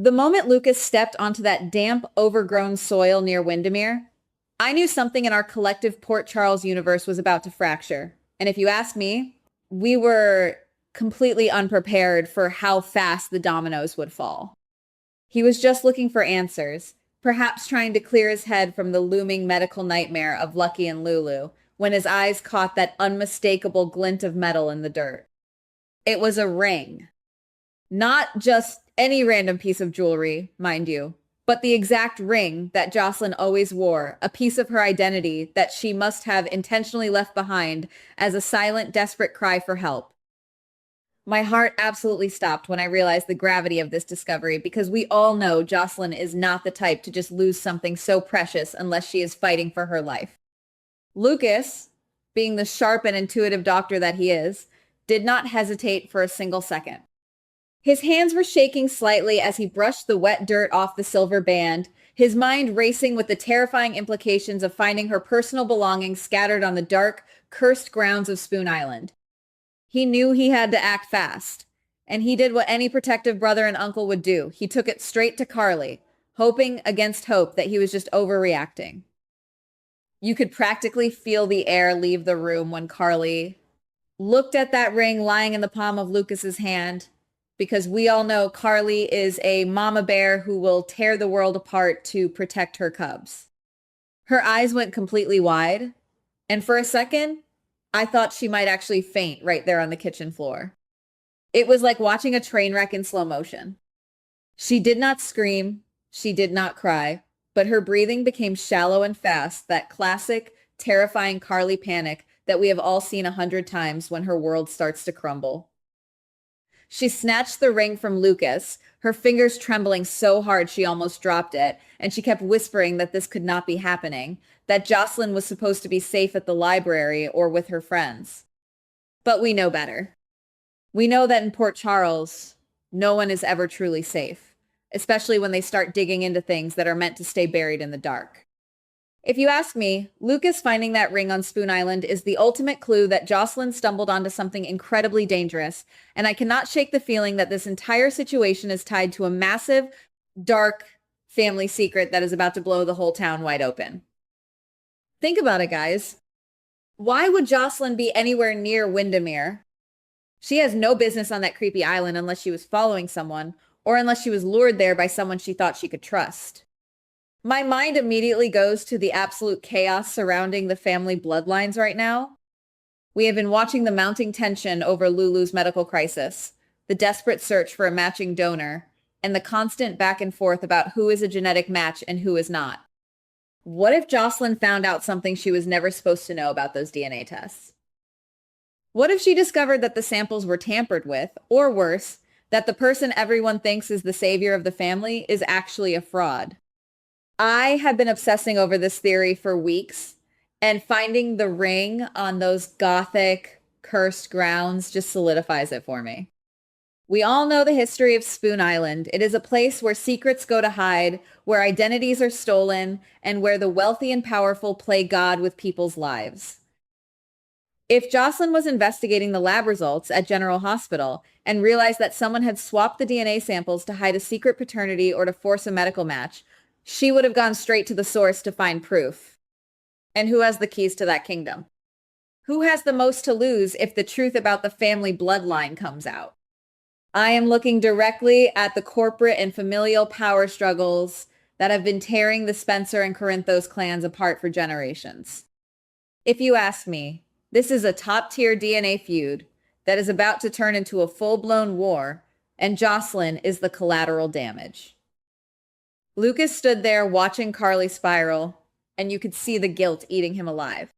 The moment Lucas stepped onto that damp, overgrown soil near Wyndemere, I knew something in our collective Port Charles universe was about to fracture. And if you ask me, we were completely unprepared for how fast the dominoes would fall. He was just looking for answers, perhaps trying to clear his head from the looming medical nightmare of Lucky and Lulu, when his eyes caught that unmistakable glint of metal in the dirt. It was a ring. Not just any random piece of jewelry, mind you, but the exact ring that Jocelyn always wore, a piece of her identity that she must have intentionally left behind as a silent, desperate cry for help. My heart absolutely stopped when I realized the gravity of this discovery because we all know Jocelyn is not the type to just lose something so precious unless she is fighting for her life. Lucas, being the sharp and intuitive doctor that he is, did not hesitate for a single second. His hands were shaking slightly as he brushed the wet dirt off the silver band, his mind racing with the terrifying implications of finding her personal belongings scattered on the dark, cursed grounds of Spoon Island. He knew he had to act fast, and he did what any protective brother and uncle would do. He took it straight to Carly, hoping against hope that he was just overreacting. You could practically feel the air leave the room when Carly looked at that ring lying in the palm of Lucas's hand, because we all know Carly is a mama bear who will tear the world apart to protect her cubs. Her eyes went completely wide, and for a second, I thought she might actually faint right there on the kitchen floor. It was like watching a train wreck in slow motion. She did not scream, she did not cry, but her breathing became shallow and fast, that classic, terrifying Carly panic that we have all seen 100 times when her world starts to crumble. She snatched the ring from Lucas, her fingers trembling so hard she almost dropped it, and she kept whispering that this could not be happening, that Jocelyn was supposed to be safe at the library or with her friends. But we know better. We know that in Port Charles, no one is ever truly safe, especially when they start digging into things that are meant to stay buried in the dark. If you ask me, Lucas finding that ring on Spoon Island is the ultimate clue that Jocelyn stumbled onto something incredibly dangerous, and I cannot shake the feeling that this entire situation is tied to a massive, dark family secret that is about to blow the whole town wide open. Think about it, guys. Why would Jocelyn be anywhere near Wyndemere? She has no business on that creepy island unless she was following someone, or unless she was lured there by someone she thought she could trust. My mind immediately goes to the absolute chaos surrounding the family bloodlines right now. We have been watching the mounting tension over Lulu's medical crisis, the desperate search for a matching donor, and the constant back and forth about who is a genetic match and who is not. What if Jocelyn found out something she was never supposed to know about those DNA tests? What if she discovered that the samples were tampered with, or worse, that the person everyone thinks is the savior of the family is actually a fraud? I have been obsessing over this theory for weeks, and finding the ring on those gothic, cursed grounds just solidifies it for me. We all know the history of Spoon Island. It is a place where secrets go to hide, where identities are stolen, and where the wealthy and powerful play God with people's lives. If Jocelyn was investigating the lab results at General Hospital and realized that someone had swapped the DNA samples to hide a secret paternity or to force a medical match, she would have gone straight to the source to find proof. And who has the keys to that kingdom? Who has the most to lose if the truth about the family bloodline comes out? I am looking directly at the corporate and familial power struggles that have been tearing the Spencer and Corinthos clans apart for generations. If you ask me, this is a top-tier DNA feud that is about to turn into a full-blown war, and Jocelyn is the collateral damage. Lucas stood there watching Carly spiral, and you could see the guilt eating him alive.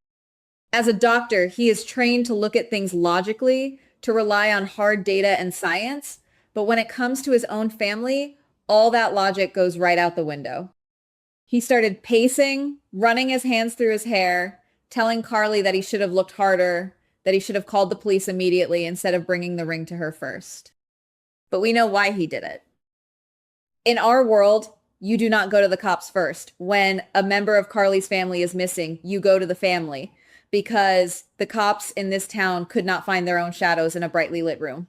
As a doctor, he is trained to look at things logically, to rely on hard data and science, but when it comes to his own family, all that logic goes right out the window. He started pacing, running his hands through his hair, telling Carly that he should have looked harder, that he should have called the police immediately instead of bringing the ring to her first. But we know why he did it. In our world, you do not go to the cops first. When a member of Carly's family is missing, you go to the family because the cops in this town could not find their own shadows in a brightly lit room.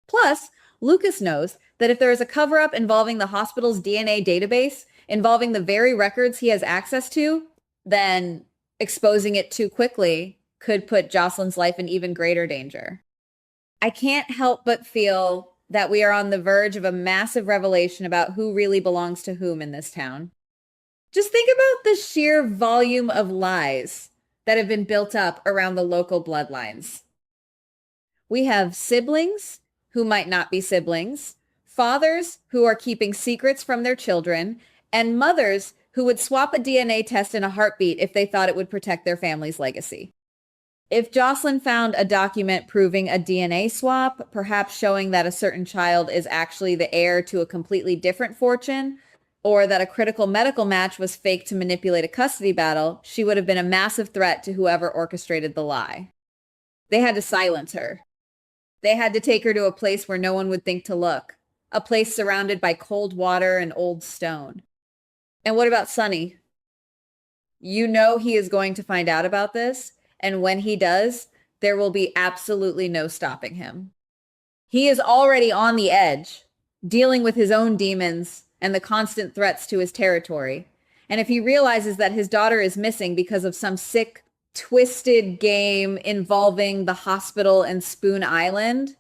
Plus, Lucas knows that if there is a cover-up involving the hospital's DNA database, involving the very records he has access to, then exposing it too quickly could put Jocelyn's life in even greater danger. I can't help but feel that we are on the verge of a massive revelation about who really belongs to whom in this town. Just think about the sheer volume of lies that have been built up around the local bloodlines. We have siblings who might not be siblings, fathers who are keeping secrets from their children, and mothers who would swap a DNA test in a heartbeat if they thought it would protect their family's legacy. If Jocelyn found a document proving a DNA swap, perhaps showing that a certain child is actually the heir to a completely different fortune, or that a critical medical match was faked to manipulate a custody battle, she would have been a massive threat to whoever orchestrated the lie. They had to silence her. They had to take her to a place where no one would think to look, a place surrounded by cold water and old stone. And what about Sonny? You know he is going to find out about this, and when he does, there will be absolutely no stopping him. He is already on the edge, dealing with his own demons and the constant threats to his territory. And if he realizes that his daughter is missing because of some sick, twisted game involving the hospital and Spoon Island,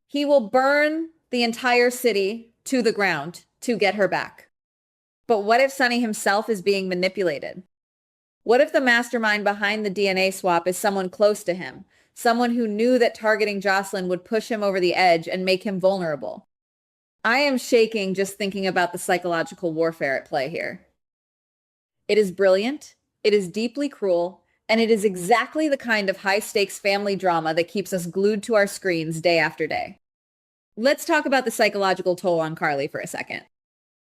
he will burn the entire city to the ground to get her back. But what if Sonny himself is being manipulated? What if the mastermind behind the DNA swap is someone close to him, someone who knew that targeting Jocelyn would push him over the edge and make him vulnerable? I am shaking just thinking about the psychological warfare at play here. It is brilliant, it is deeply cruel, and it is exactly the kind of high-stakes family drama that keeps us glued to our screens day after day. Let's talk about the psychological toll on Carly for a second.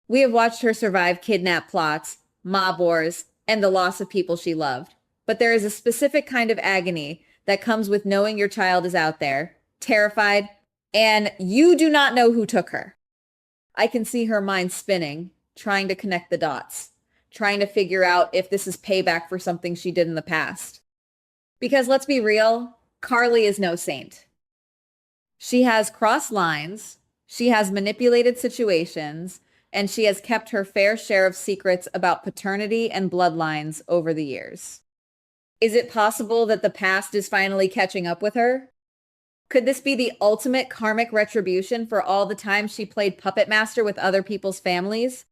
We have watched her survive kidnap plots, mob wars, and the loss of people she loved. But there is a specific kind of agony that comes with knowing your child is out there, terrified, and you do not know who took her. I can see her mind spinning, trying to connect the dots, trying to figure out if this is payback for something she did in the past. Because let's be real, Carly is no saint. She has crossed lines, she has manipulated situations, and she has kept her fair share of secrets about paternity and bloodlines over the years. Is it possible that the past is finally catching up with her? Could this be the ultimate karmic retribution for all the time she played puppet master with other people's families?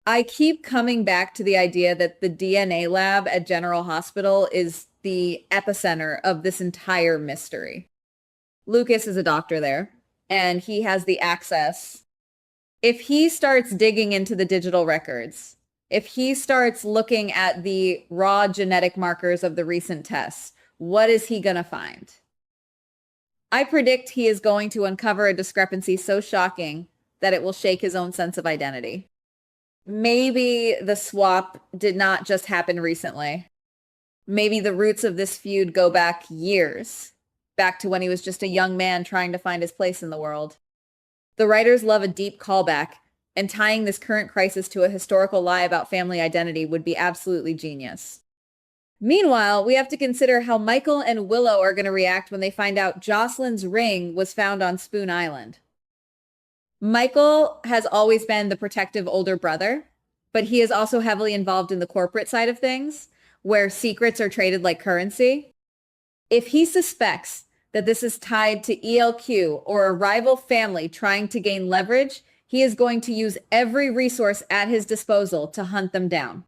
I keep coming back to the idea that the DNA lab at General Hospital is the epicenter of this entire mystery. Lucas is a doctor there, and he has the access. If he starts digging into the digital records, if he starts looking at the raw genetic markers of the recent tests, what is he going to find? I predict he is going to uncover a discrepancy so shocking that it will shake his own sense of identity. Maybe the swap did not just happen recently. Maybe the roots of this feud go back years, back to when he was just a young man trying to find his place in the world. The writers love a deep callback, and tying this current crisis to a historical lie about family identity would be absolutely genius. Meanwhile, we have to consider how Michael and Willow are going to react when they find out Jocelyn's ring was found on Spoon Island. Michael has always been the protective older brother, but he is also heavily involved in the corporate side of things, where secrets are traded like currency. If he suspects that this is tied to ELQ or a rival family trying to gain leverage, he is going to use every resource at his disposal to hunt them down.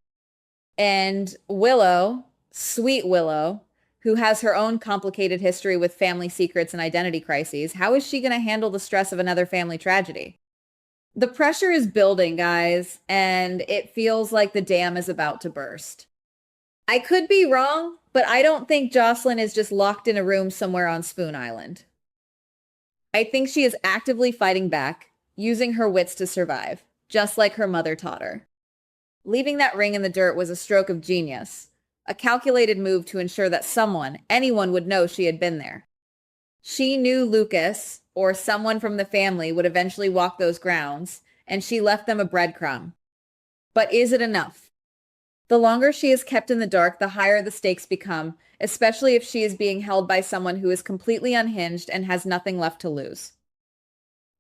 And Willow, sweet Willow, who has her own complicated history with family secrets and identity crises, how is she going to handle the stress of another family tragedy? The pressure is building, guys, and it feels like the dam is about to burst. I could be wrong, but I don't think Jocelyn is just locked in a room somewhere on Spoon Island. I think she is actively fighting back, using her wits to survive, just like her mother taught her. Leaving that ring in the dirt was a stroke of genius, a calculated move to ensure that anyone would know she had been there. She knew Lucas, or someone from the family, would eventually walk those grounds, and she left them a breadcrumb. But is it enough? The longer she is kept in the dark, the higher the stakes become, especially if she is being held by someone who is completely unhinged and has nothing left to lose.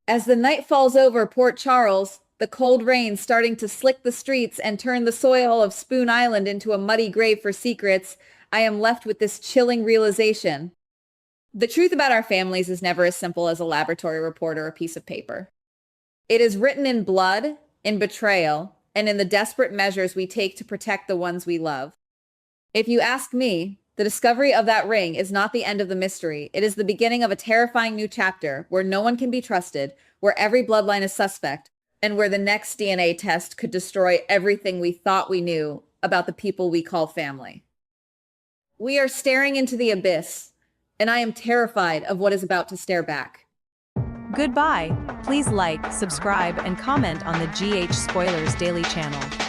As the night falls over Port Charles, the cold rain starting to slick the streets and turn the soil of Spoon Island into a muddy grave for secrets, I am left with this chilling realization. The truth about our families is never as simple as a laboratory report or a piece of paper. It is written in blood, in betrayal, and in the desperate measures we take to protect the ones we love. If you ask me, the discovery of that ring is not the end of the mystery. It is the beginning of a terrifying new chapter where no one can be trusted, where every bloodline is suspect, and where the next DNA test could destroy everything we thought we knew about the people we call family. We are staring into the abyss, and I am terrified of what is about to stare back. Goodbye. Please like, subscribe, and comment on the GH Spoilers Daily channel.